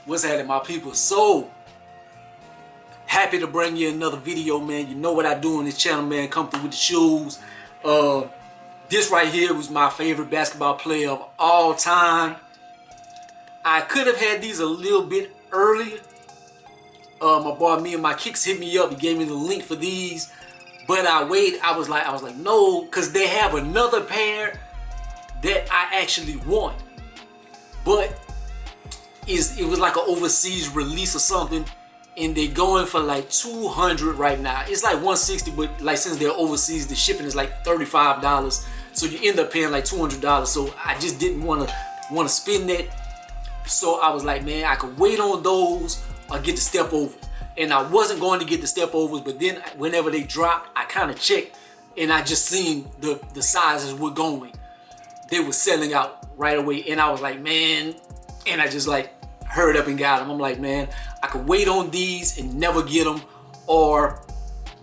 What's happening, my people? So happy to bring you another video, man. You know what I do on this channel, man. Come through with the shoes. This right here was my favorite basketball player of all time. I could have had these a little bit earlier. My boy, me and my kicks hit me up. He gave me the link for these, but I waited. I was like, no, because they have another pair that I actually want, but it was like an overseas release or something, and they're going for like 200 right now. It's like 160, but like since they're overseas, the shipping is like $35, so you end up paying like $200. So I just didn't want to spend that. So I was like, man, I could wait on those or get the STEPOVER. And I wasn't going to get the STEPOVERs, but then whenever they dropped, I kind of checked, and I just seen the sizes were going. They were selling out right away, and I was like, man, and I just like hurried up and got them. I'm like, man, I could wait on these and never get them, or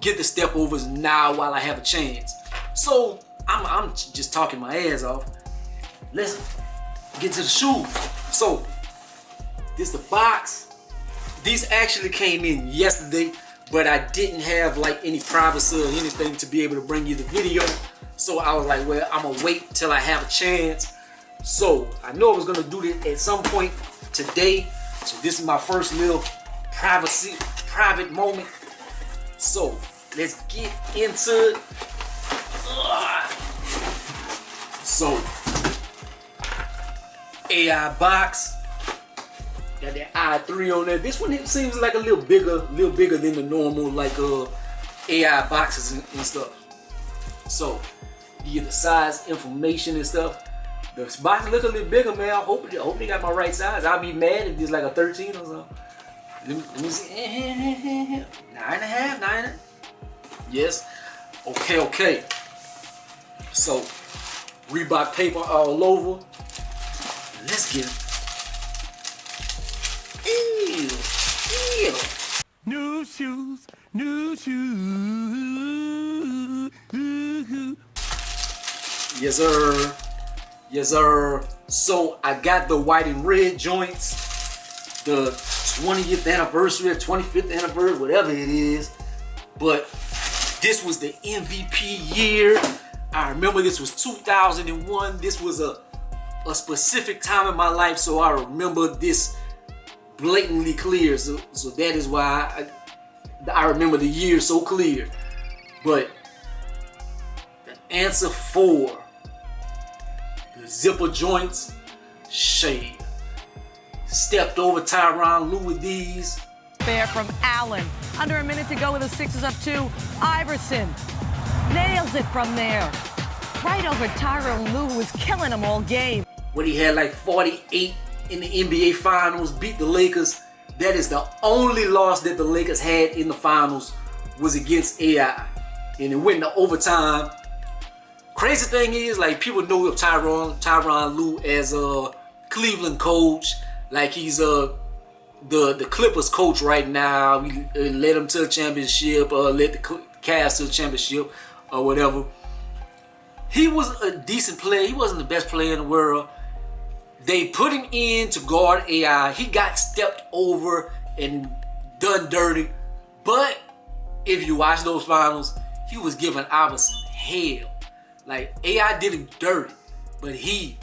get the STEPOVERs now while I have a chance. So I'm just talking my ass off. Let's get to the shoes. So this is the box. These actually came in yesterday, but I didn't have like any privacy or anything to be able to bring you the video. So I was like, well, I'm gonna wait till I have a chance. So I know I was gonna do this at some point today. So this is my first little private moment. So let's get into it. So AI box. Got that i3 on there. This one, it seems like a little bigger than the normal like AI boxes and stuff. So you get the size information and stuff. The box look a little bigger, man. I hope they got my right size. I'll be mad if this like a 13 or something. Let me see. 9.5, 9. Yes. Okay. So Reebok paper all over. Let's get it. Ew. New shoes. Yes, sir. So I got the white and red joints, the 20th anniversary, 25th anniversary, whatever it is. But this was the MVP year. I remember this was 2001. This was a specific time in my life, so I remember this blatantly clear. So that is why I remember the year so clear. But the answer for the zipper joints, shade. Stepped over Tyronn Lue with these. Fair from Allen. Under a minute to go with the Sixers up 2. Iverson nails it from there. Right over Tyronn Lue, who was killing them all game. When he had like 48 in the NBA Finals, beat the Lakers. That is the only loss that the Lakers had in the finals was against AI. And it went into overtime. Crazy thing is, like, people know of Tyronn Lue as a Cleveland coach. Like, he's the Clippers coach right now. He led them to a championship, led the Cavs to a championship, or whatever. He was a decent player. He wasn't the best player in the world. They put him in to guard AI. He got stepped over and done dirty. But if you watch those finals, he was giving Iverson hell. Like, AI did him dirty, but he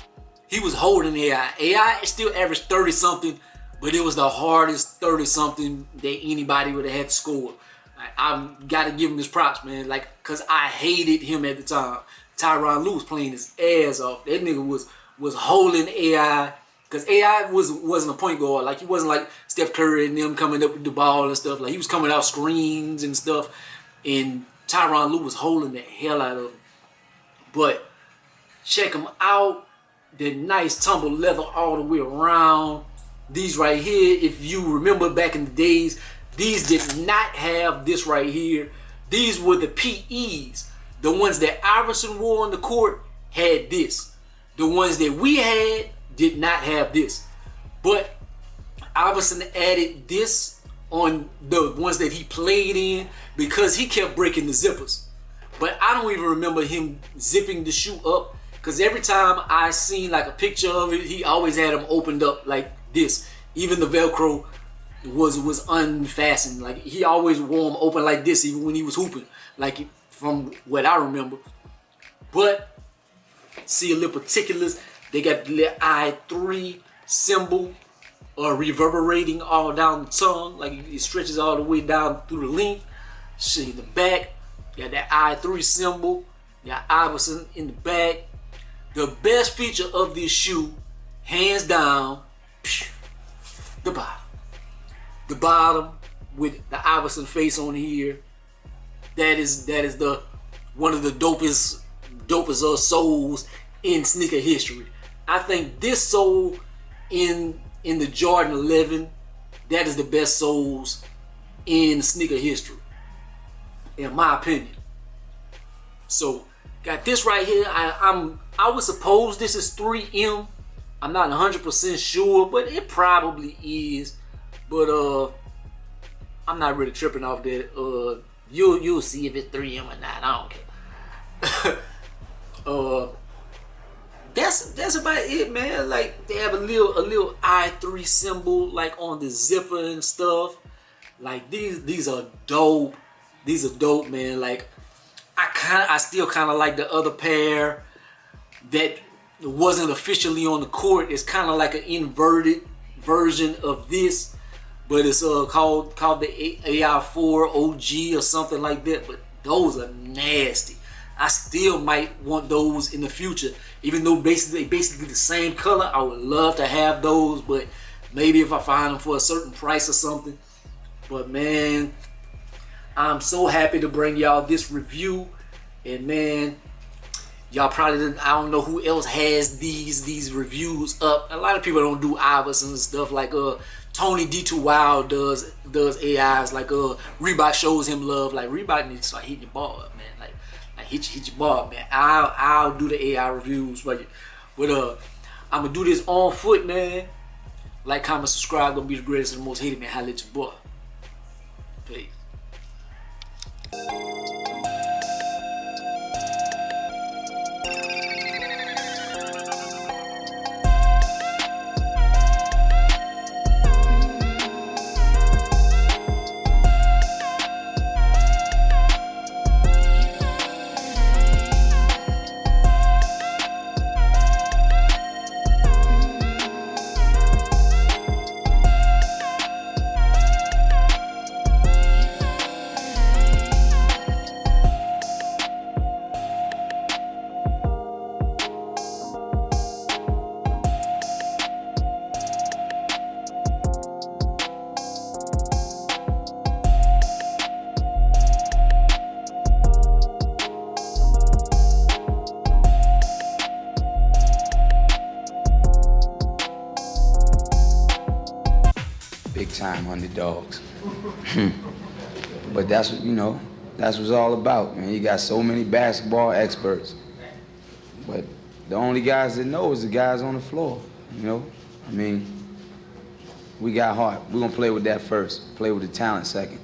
was holding AI. AI still averaged 30-something, but it was the hardest 30-something that anybody would have had to score. Like, I've got to give him his props, man. Like, because I hated him at the time. Tyronn Lue was playing his ass off. That nigga was holding AI, because AI wasn't a point guard. Like, he wasn't like Steph Curry and them coming up with the ball and stuff. Like, he was coming out screens and stuff, and Tyronn Lue was holding the hell out of him. But check them out. They're nice tumbled leather all the way around. These right here, if you remember back in the days, these did not have this right here. These were the PEs. The ones that Iverson wore on the court had this. The ones that we had did not have this. But Iverson added this on the ones that he played in because he kept breaking the zippers. But I don't even remember him zipping the shoe up, because every time I seen like a picture of it, he always had them opened up like this. Even the Velcro was unfastened. Like he always wore them open like this, even when he was hooping. Like from what I remember. But see a little particulars. They got the little I3 symbol, reverberating all down the tongue, like it stretches all the way down through the length. See in the back, got that I3 symbol. Got Iverson in the back. The best feature of this shoe, hands down, the bottom. The bottom with the Iverson face on here. That is the one of the dopest soles in sneaker history. I think this sole in the Jordan 11, that is the best soles in sneaker history, in my opinion. So got this right here. I would suppose this is 3M. I'm not 100% sure, but it probably is. But I'm not really tripping off that. You'll see if it's 3M or not. I don't care. That's about it, man. Like they have a little I3 symbol like on the zipper and stuff. Like these are dope. These are dope, man. Like I still kind of like the other pair that wasn't officially on the court. It's kind of like an inverted version of this, but it's called the AI4 OG or something like that. But those are nasty. I still might want those in the future, even though basically the same color. I would love to have those, but maybe if I find them for a certain price or something. But man, I'm so happy to bring y'all this review, and man, y'all probably I don't know who else has these reviews up. A lot of people don't do Iverson and stuff like Tony D2 Wild does AIs, like Reebok shows him love. Like Reebok needs to start hitting your ball up, man. Like hit your ball, man. I'll do the AI reviews for you. But I'm gonna do this on foot, man. Like, comment, subscribe. Gonna be the greatest and the most hated, man. Holla at your boy. Peace. Big time underdogs. But that's what, that's what it's all about, man. You got so many basketball experts. But the only guys that know is the guys on the floor, I mean, we got heart. We're gonna play with that first. Play with the talent second.